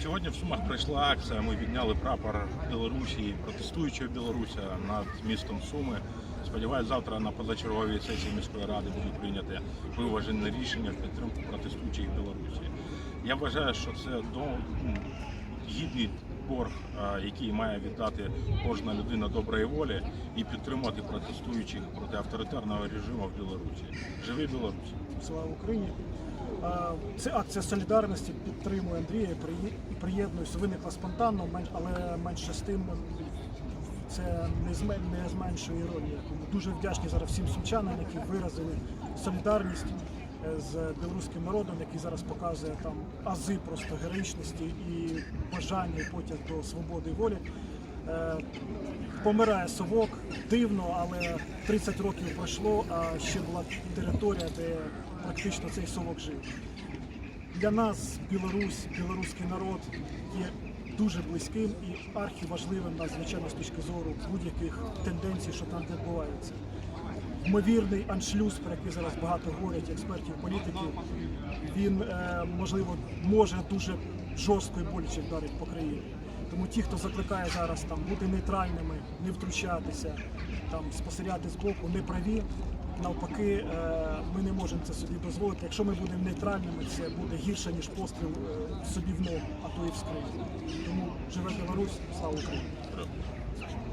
Сьогодні в Сумах пройшла акція, ми підняли прапор Білорусі, протестуючого Білорусі над містом Суми. Сподіваюсь, завтра на позачерговій сесії міської ради будуть прийняті виважені рішення в підтримку протестуючих Білорусі. Я вважаю, що це гідний борг, який має віддати кожна людина доброї волі і підтримати протестуючих проти авторитарного режиму в Білорусі. Живи Білорусь! Слава Україні! Це акція солідарності, підтримує Андрія і приєднуюся. Виникла спонтанно, але менше з тим це не зменшує іронії. Дуже вдячні зараз всім сумчанам, які виразили солідарність з білоруським народом, який зараз показує там ази просто героїчності і бажання, і потяг до свободи і волі. Помирає совок, дивно, але 30 років пройшло, а ще була територія, де практично цей совок жив. Для нас Білорусь, білоруський народ є дуже близьким і архіважливим, надзвичайно з точки зору будь-яких тенденцій, що там відбуваються. Ймовірний аншлюз, про який зараз багато говорять експертів, політиків, він, можливо, може дуже жорстко і боляче вдарити по країні. Тому ті, хто закликає зараз там бути нейтральними, не втручатися, там спостерігати збоку, не праві. Навпаки, ми не можемо це собі дозволити. Якщо ми будемо нейтральними, це буде гірше, ніж постріл собі в ногу, а то і в скринь. Тому живе Білорусь, слава Україні!